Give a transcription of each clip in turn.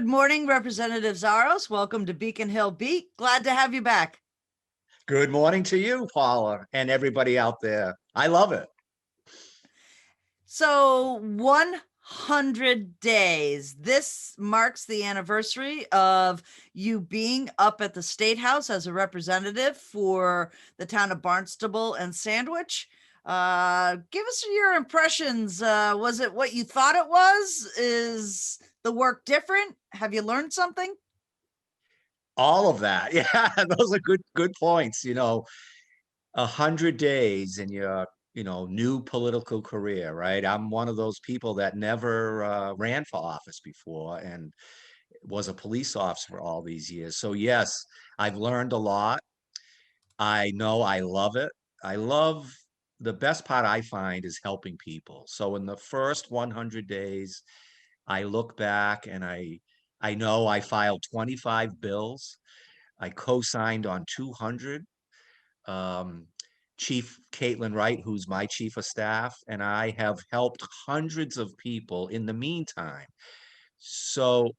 Good morning, Representative Xiarhos. Welcome to Beacon Hill Beat. Glad to have you back. Good morning to you, Paula, and everybody out there. I love it. So 100 days. This marks the anniversary of you being up at the State House as a representative for the town of Barnstable and Sandwich. Give us your impressions. Was it what you thought it was? Is the work different? Have you learned something? All of that. Yeah, those are good points. 100 days in your, new political career, right? I'm one of those people that never ran for office before and was a police officer for all these years. So yes, I've learned a lot. I know I love it. I love the best part I find is helping people. So in the first 100 days, I look back and I know I filed 25 bills. I co-signed on 200. Um, Chief Caitlin Wright, who's my chief of staff, and I have helped hundreds of people in the meantime. So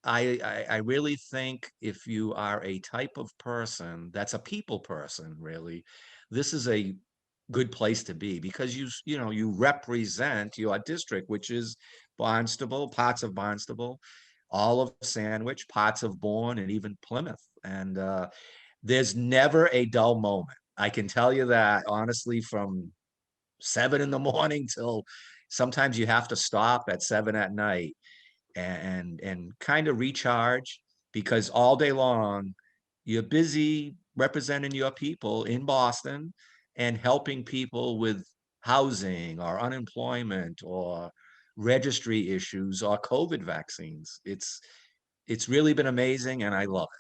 I really think if you are a type of person that's a people person, really, this is a good place to be because you represent your district, which is Barnstable, parts of Barnstable, all of Sandwich, parts of Bourne, and even Plymouth. And there's never a dull moment. I can tell you that honestly, from 7 in the morning till sometimes you have to stop at 7 at night and kind of recharge because all day long you're busy representing your people in Boston and helping people with housing or unemployment or registry issues or COVID vaccines. It's really been amazing and I love it.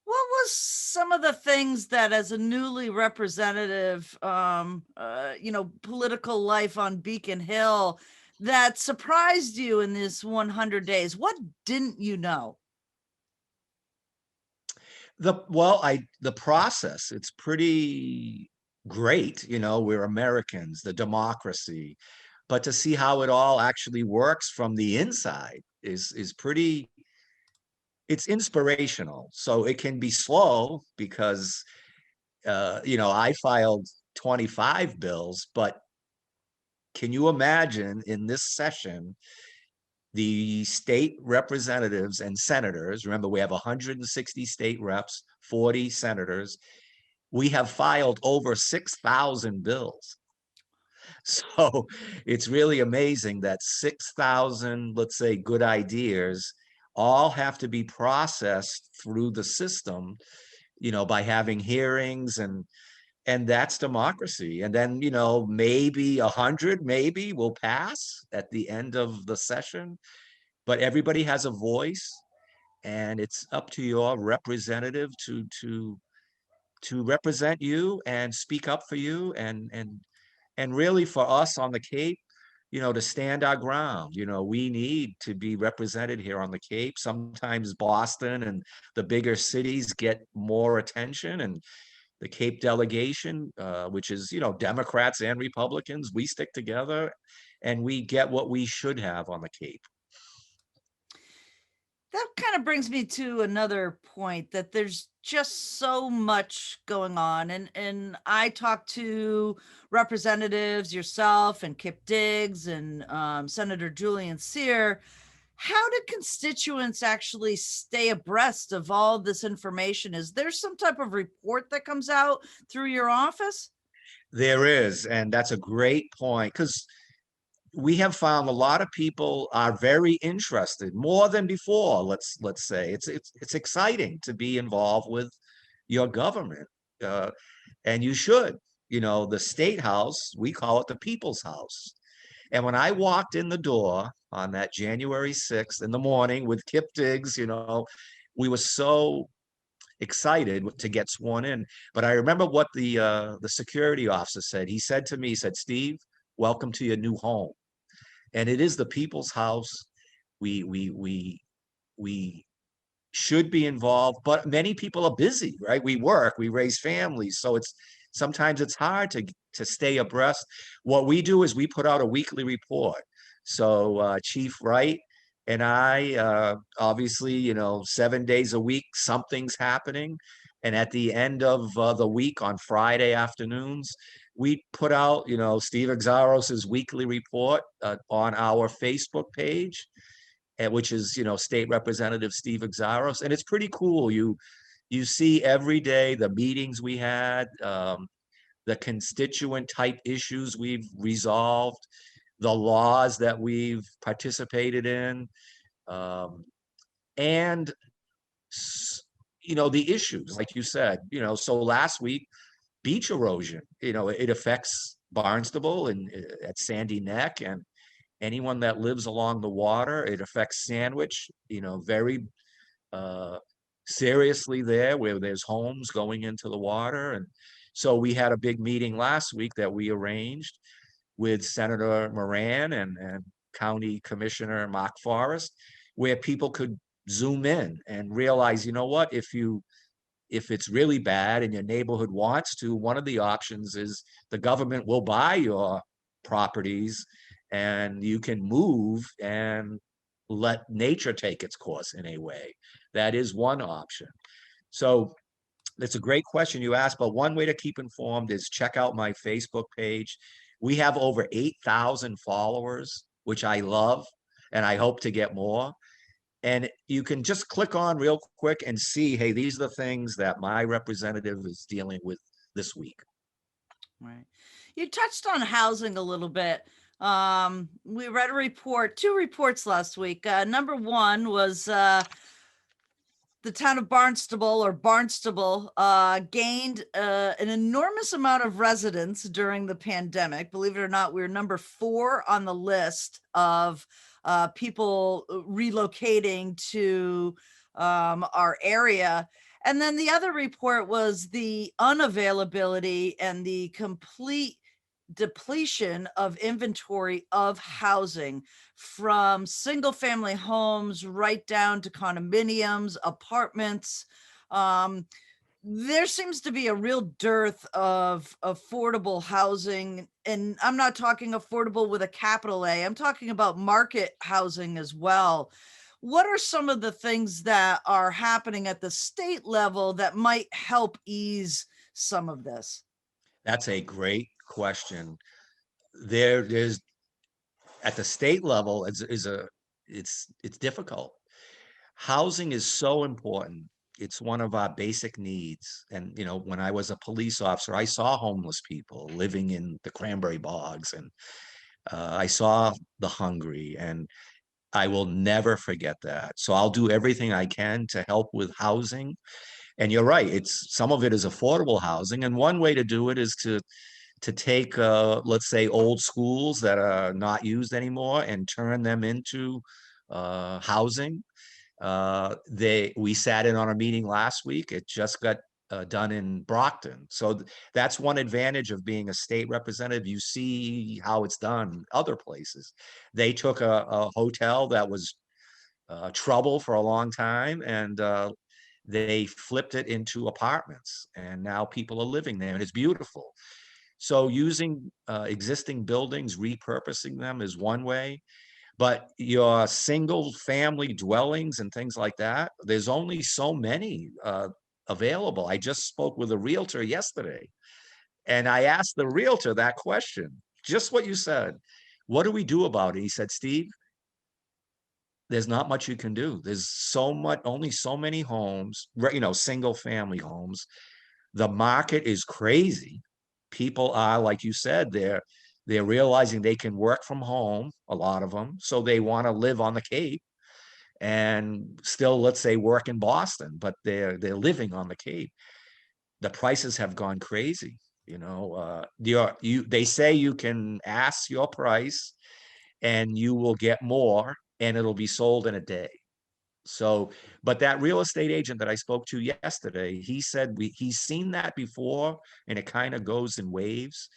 What was some of the things that as a newly representative, political life on Beacon Hill that surprised you in this 100 days? What didn't you know? The process, it's pretty great, we're Americans, the democracy, but to see how it all actually works from the inside is pretty it's inspirational. So it can be slow because I filed 25 bills, but can you imagine in this session the state representatives and senators, remember we have 160 state reps, 40 senators, we have filed over 6,000 bills. So it's really amazing that 6,000, let's say, good ideas all have to be processed through the system, by having hearings and that's democracy. And then, maybe 100 maybe will pass at the end of the session, but everybody has a voice and it's up to your representative to represent you and speak up for you and really for us on the Cape, to stand our ground. We need to be represented here on the Cape. Sometimes Boston and the bigger cities get more attention, and the Cape delegation, which is, Democrats and Republicans, we stick together and we get what we should have on the Cape. That kind of brings me to another point that there's just so much going on. And I talked to representatives, yourself and Kip Diggs and Senator Julian Cyr. How do constituents actually stay abreast of all this information? Is there some type of report that comes out through your office? There is, and that's a great point because we have found a lot of people are very interested, more than before. Let's say it's exciting to be involved with your government, uh, and you should. The state house, we call it the people's house. And when I walked in the door on that January 6th in the morning with Kip Diggs, we were so excited to get sworn in. But I remember what the security officer said. He said to me, he said, "Steve, welcome to your new home." And it is the people's house. We should be involved, but many people are busy, right? We work, we raise families, so sometimes it's hard to stay abreast. What we do is we put out a weekly report. So Chief Wright And obviously, 7 days a week, something's happening. And at the end of the week on Friday afternoons, we put out, Steve Xiarhos's weekly report on our Facebook page, which is, State Representative Steve Xiarhos. And it's pretty cool. You see every day the meetings we had, the constituent type issues we've resolved, the laws that we've participated in, um, and the issues, like you said, so last week, beach erosion, it affects Barnstable and at Sandy Neck and anyone that lives along the water. It affects Sandwich, very seriously there, where there's homes going into the water. And so we had a big meeting last week that we arranged with Senator Moran and County Commissioner Mark Forrest, where people could zoom in and realize, what, if it's really bad and your neighborhood wants to, one of the options is the government will buy your properties and you can move and let nature take its course in a way. That is one option. So it's a great question you asked, but one way to keep informed is check out my Facebook page. We have over 8,000 followers, which I love, and I hope to get more. And you can just click on real quick and see, hey, these are the things that my representative is dealing with this week. Right. You touched on housing a little bit. We read a report, two reports last week. Number one was the town of Barnstable gained an enormous amount of residents during the pandemic. Believe it or not, we're number 4 on the list of people relocating to our area. And then the other report was the unavailability and the complete depletion of inventory of housing, from single family homes right down to condominiums, apartments. There seems to be a real dearth of affordable housing. And I'm not talking affordable with a capital A, I'm talking about market housing as well. What are some of the things that are happening at the state level that might help ease some of this? That's a great question. There's at the state level, it's difficult. Housing is so important. It's one of our basic needs. And when I was a police officer, I saw homeless people living in the cranberry bogs, and I saw the hungry, and I will never forget that. So I'll do everything I can to help with housing. And you're right, it's some of it is affordable housing, and one way to do it is to take let's say old schools that are not used anymore and turn them into housing. We sat in on a meeting last week. It just got done in Brockton. So that's one advantage of being a state representative. You see how it's done other places. They took a hotel that was trouble for a long time, and they flipped it into apartments, and now people are living there, and it's beautiful. So using existing buildings, repurposing them is one way. But your single family dwellings and things like that, there's only so many available. I just spoke with a realtor yesterday, and I asked the realtor that question, just what you said. What do we do about it? He said, Steve, there's not much you can do. There's only so many homes, single family homes. The market is crazy. People are, like you said, they're realizing they can work from home, a lot of them, so they want to live on the Cape and still, let's say, work in Boston, but they're living on the Cape. The prices have gone crazy. They say you can ask your price and you will get more, and it'll be sold in a day. So, but that real estate agent that I spoke to yesterday, he said he's seen that before, and it kind of goes in waves.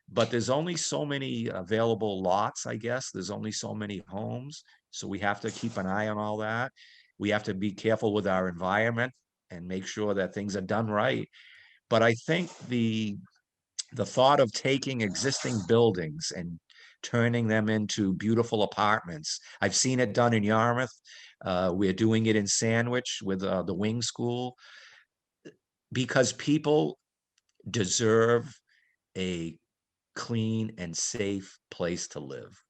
But there's only so many available lots, I guess. There's only so many homes. So we have to keep an eye on all that. We have to be careful with our environment and make sure that things are done right. But I think the thought of taking existing buildings and turning them into beautiful apartments. I've seen it done in Yarmouth. We're doing it in Sandwich with the Wing School, because people deserve a clean and safe place to live.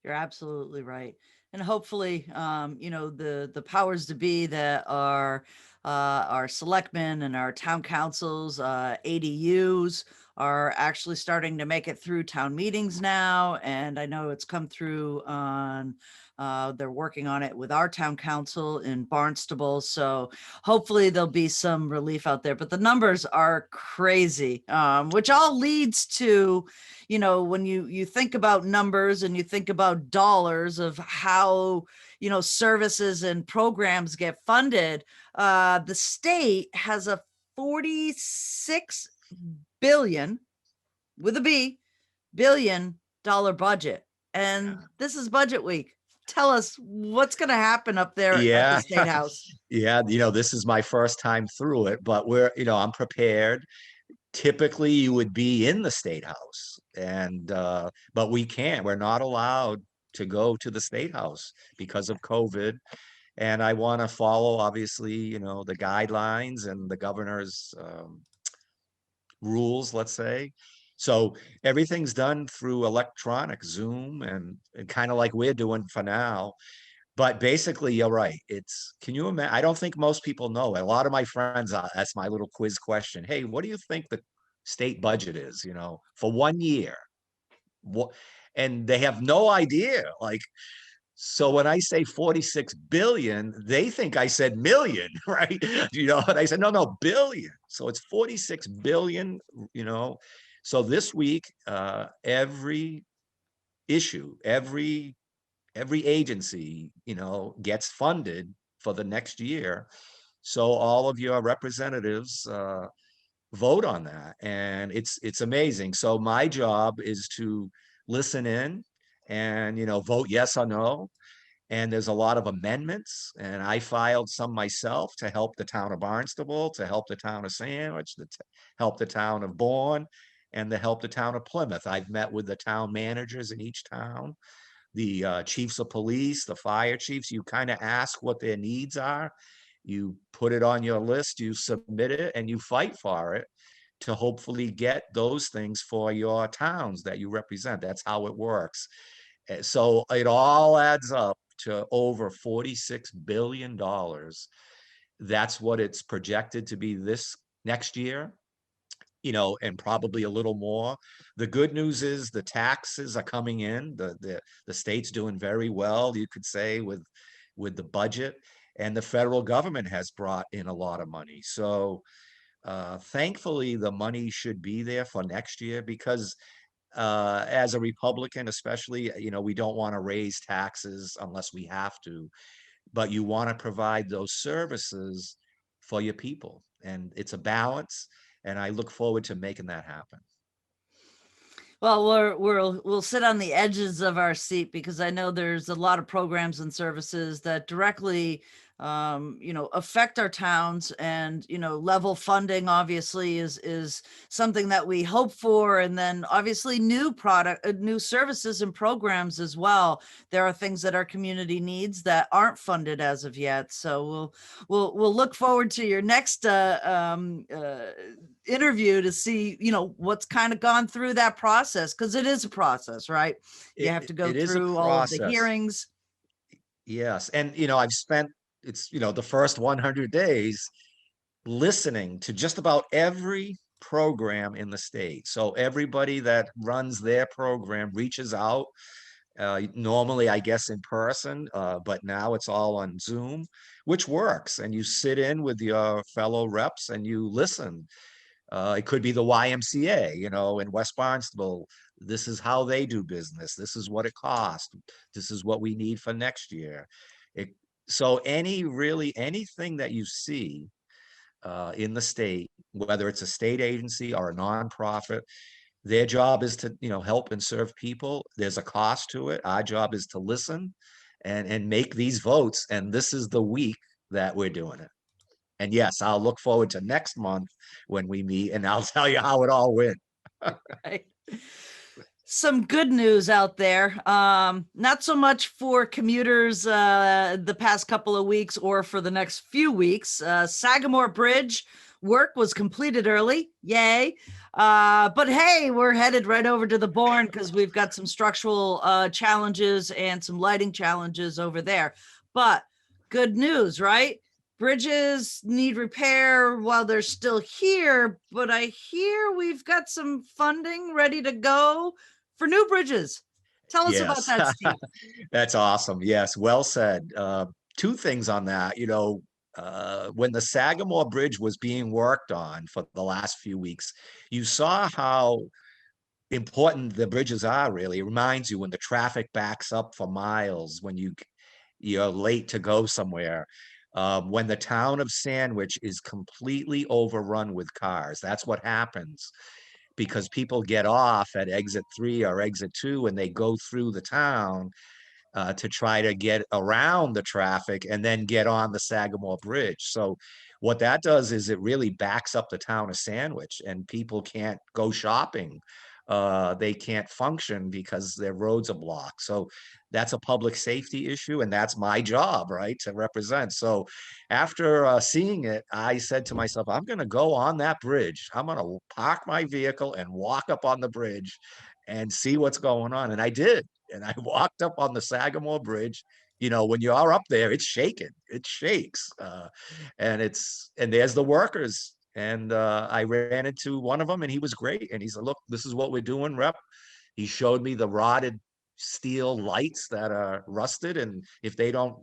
You're absolutely right. And hopefully, the powers to be that are our selectmen and our town councils, ADUs are actually starting to make it through town meetings now. And I know it's come through on, they're working on it with our town council in Barnstable. So hopefully there'll be some relief out there. But the numbers are crazy, which all leads to, when you think about numbers and you think about dollars of how, services and programs get funded, the state has a 46 billion with a B billion-dollar budget. And this is budget week. Tell us what's going to happen up there at the Yeah. State House. Yeah, this is my first time through it, but I'm prepared. Typically you would be in the State House, and but we can't. We're not allowed to go to the State House because of COVID. And I want to follow, obviously, the guidelines and the governor's rules, let's say. So everything's done through electronic Zoom, and kind of like we're doing for now. But basically, you're right. Can you imagine? I don't think most people know. A lot of my friends, that's my little quiz question. Hey, what do you think the state budget is, for 1 year? What? And they have no idea. Like, so when I say 46 billion, they think I said million, right? And I said, no, no, billion. So it's 46 billion, So this week, every issue, every agency, gets funded for the next year. So all of your representatives vote on that, and it's amazing. So my job is to listen in and vote yes or no. And there's a lot of amendments, and I filed some myself to help the town of Barnstable, to help the town of Sandwich, help the town of Bourne, and to help the town of Plymouth. I've met with the town managers in each town, the chiefs of police, the fire chiefs. You kind of ask what their needs are. You put it on your list, you submit it, and you fight for it to hopefully get those things for your towns that you represent. That's how it works. So it all adds up to over $46 billion. That's what it's projected to be this next year, and probably a little more. The good news is the taxes are coming in. The state's doing very well, you could say, with the budget, and the federal government has brought in a lot of money. So thankfully, the money should be there for next year, because as a Republican, especially, we don't want to raise taxes unless we have to, but you want to provide those services for your people. And it's a balance. And I look forward to making that happen. Well, we'll sit on the edges of our seat, because I know there's a lot of programs and services that directly, affect our towns, and level funding obviously is something that we hope for, and then obviously new services and programs as well. There are things that our community needs that aren't funded as of yet. So we'll look forward to your next interview to see what's kind of gone through that process, because it is a process, right? You have to go It is a through all of the process. hearings. Yes. And, I've spent, the first 100 days listening to just about every program in the state. So everybody that runs their program reaches out, normally, I guess, in person, but now it's all on Zoom, which works. And you sit in with your fellow reps and you listen. It could be the YMCA, in West Barnstable. This is how they do business. This is what it costs. This is what we need for next year. It, so anything that you see in the state, whether it's a state agency or a nonprofit, their job is to, help and serve people. There's a cost to it. Our job is to listen and make these votes. And this is the week that we're doing it. And yes, I'll look forward to next month when we meet, and I'll tell you how it all went. Right. some good news out there. Not so much for commuters the past couple of weeks or for the next few weeks. Sagamore Bridge work was completed early. Yay. But hey, we're headed right over to the Bourne because we've got some structural challenges and some lighting challenges over there. But good news, right? Bridges need repair while they're still here, but I hear we've got some funding ready to go for new bridges. Tell us about Yes, that, Steve. that's awesome. Yes, well said. Two things on that. When the Sagamore Bridge was being worked on for the last few weeks, you saw how important the bridges are, really. It reminds you when the traffic backs up for miles, when you're late to go somewhere. When the town of Sandwich is completely overrun with cars, that's what happens because people get off at exit 3 or exit 2 and they go through the town to try to get around the traffic and then get on the Sagamore Bridge. So what that does is it really backs up the town of Sandwich and people can't go shopping. They can't function because their roads are blocked. So that's a public safety issue, and that's my job, right, to represent. So after seeing it, I said to myself, I'm going to go on that bridge. I'm going to park my vehicle and walk up on the bridge and see what's going on. And I did. And I walked up on the Sagamore Bridge. When you are up there, it's shaking. It shakes, and there's the workers. And I ran into one of them, and he was great. And he said, "Look, this is what we're doing, Rep." He showed me the rotted steel lights that are rusted, and if they don't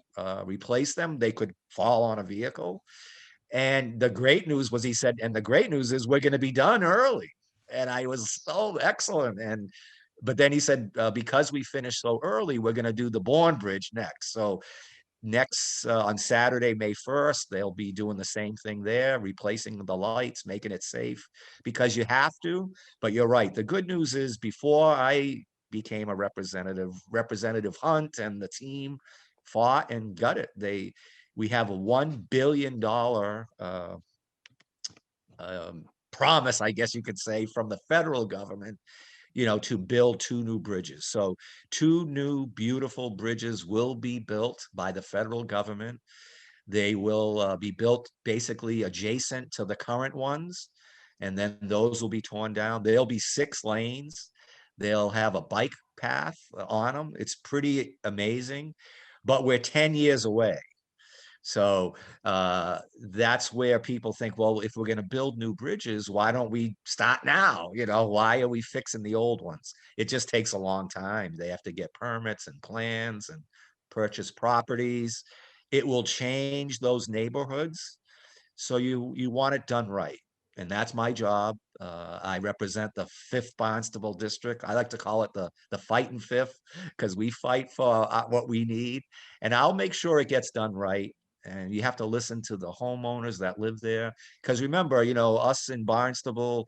replace them, they could fall on a vehicle. And the great news was, he said, and the great news is we're going to be done early. And I was so excellent. But then he said, because we finished so early, we're going to do the Bourne Bridge next. So next on Saturday, May 1st, they'll be doing the same thing there, replacing the lights, making it safe because you have to. But you're right. The good news is before I became a Representative Hunt and the team fought and got it. We have a $1 billion promise, I guess you could say, from the federal government, to build 2 new bridges. So 2 new beautiful bridges will be built by the federal government. They will be built basically adjacent to the current ones, and then those will be torn down. There'll be 6 lanes. They'll have a bike path on them. It's pretty amazing, but we're 10 years away. So that's where people think, well, if we're going to build new bridges, why don't we start now? Why are we fixing the old ones? It just takes a long time. They have to get permits and plans and purchase properties. It will change those neighborhoods. So you want it done right. And that's my job. I represent the 5th Barnstable district. I like to call it the fighting fifth because we fight for what we need. And I'll make sure it gets done right. And you have to listen to the homeowners that live there. Because remember, us in Barnstable,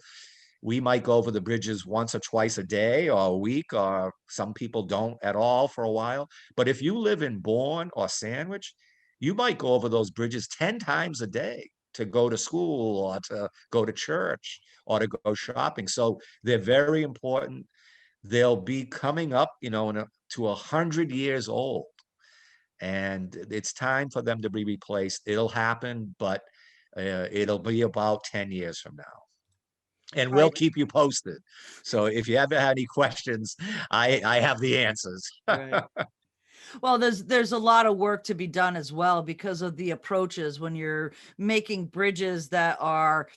we might go over the bridges once or twice a day or a week, or some people don't at all for a while. But if you live in Bourne or Sandwich, you might go over those bridges 10 times a day to go to school or to go to church or to go shopping. So they're very important. They'll be coming up, to 100 years old, and it's time for them to be replaced. It'll happen, but it'll be about 10 years from now. And we'll Right. keep you posted. So if you ever had any questions, I have the answers. Right. Well, there's a lot of work to be done as well because of the approaches when you're making bridges that are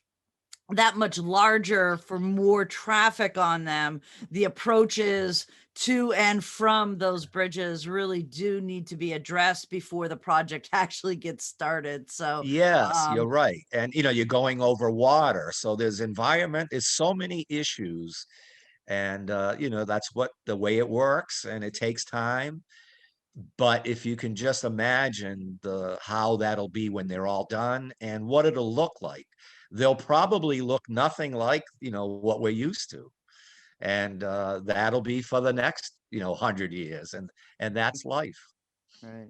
that much larger for more traffic on them. The approaches to and from those bridges really do need to be addressed before the project actually gets started. So, Yes, you're um, right. And you're going over water. So there's so many issues. And that's what the way it works, and it takes time. But if you can just imagine how that'll be when they're all done and what it'll look like, they'll probably look nothing like, what we're used to. And that'll be for the next, 100 years. And that's life. right.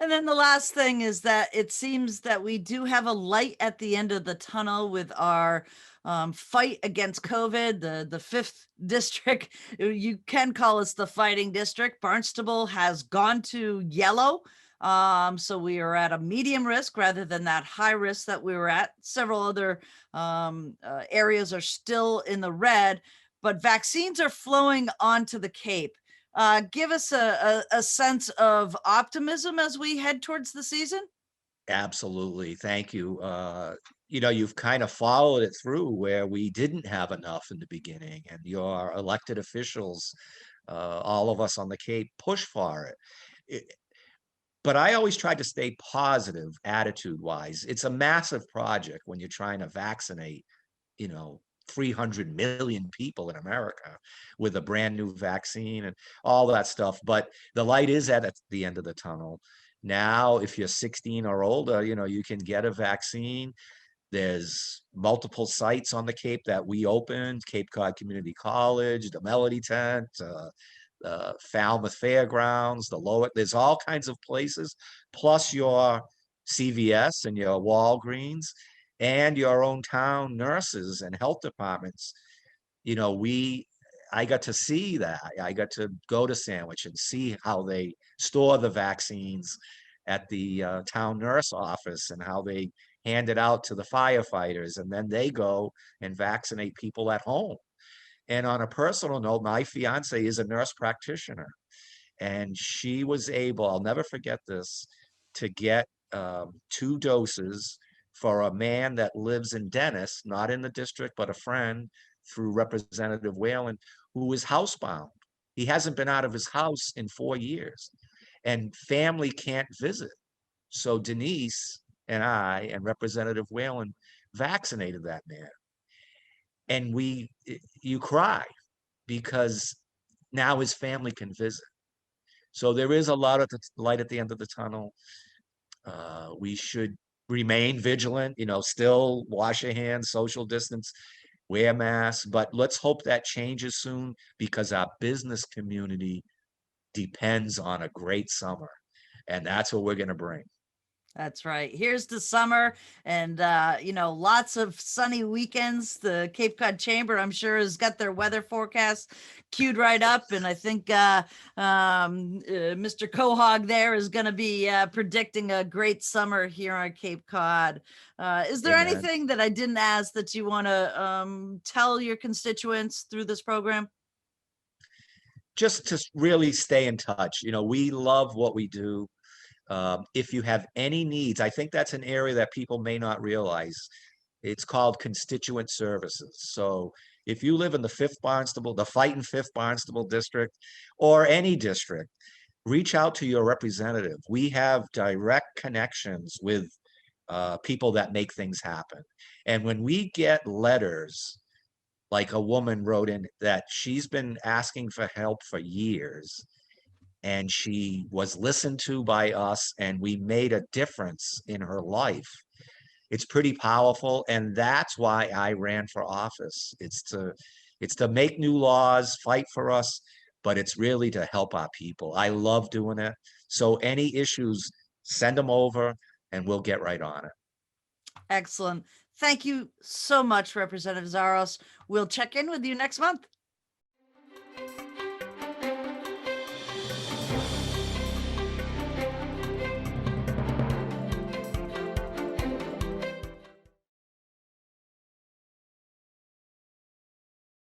And then the last thing is that it seems that we do have a light at the end of the tunnel with our fight against COVID. The fifth district, you can call us the fighting district. Barnstable has gone to yellow. So we are at a medium risk rather than that high risk that we were at. Several other areas are still in the red, but vaccines are flowing onto the Cape. Give us a sense of optimism as we head towards the season. Absolutely. Thank you. You've kind of followed it through where we didn't have enough in the beginning, and your elected officials, all of us on the Cape, push for it. It- But I always tried to stay positive attitude wise. It's a massive project when you're trying to vaccinate, you know, 300 million people in America with a brand new vaccine and all that stuff. But the light is at the end of the tunnel. Now, if you're 16 or older, you can get a vaccine. There's multiple sites on the Cape that we opened, Cape Cod Community College, the Melody Tent, Falmouth Fairgrounds, the Lower, there's all kinds of places, plus your CVS and your Walgreens and your own town nurses and health departments. You know, we, I got to see that. I got to go to Sandwich and see how they store the vaccines at the town nurse office and how they hand it out to the firefighters, and then they go and vaccinate people at home. And on a personal note, my fiance is a nurse practitioner, and she was able, I'll never forget this, to get 2 doses for a man that lives in Dennis, not in the district, but a friend through Representative Whalen, who is housebound. He hasn't been out of his house in 4 years, and family can't visit. So Denise and I and Representative Whalen vaccinated that man. And you cry because now his family can visit. So there is a lot of light at the end of the tunnel. We should remain vigilant, still wash your hands, social distance, wear masks, but let's hope that changes soon because our business community depends on a great summer. And that's what we're going to bring. That's right. Here's the summer and, lots of sunny weekends. The Cape Cod Chamber, I'm sure, has got their weather forecast queued right up. And I think Mr. Quahog there is going to be predicting a great summer here on Cape Cod. Is there Amen. anything that I didn't ask that you want to tell your constituents through this program? Just to really stay in touch. We love what we do. If you have any needs, I think that's an area that people may not realize. It's called constituent services. So if you live in the fifth Barnstable, the fighting fifth Barnstable district, or any district, reach out to your representative. We have direct connections with people that make things happen. And when we get letters, like a woman wrote in that she's been asking for help for years, and she was listened to by us, and we made a difference in her life. It's pretty powerful, and that's why I ran for office. It's to make new laws, fight for us, but it's really to help our people. I love doing it. So any issues, send them over and we'll get right on it. Excellent. Thank you so much, Representative Xiarhos. We'll check in with you next month.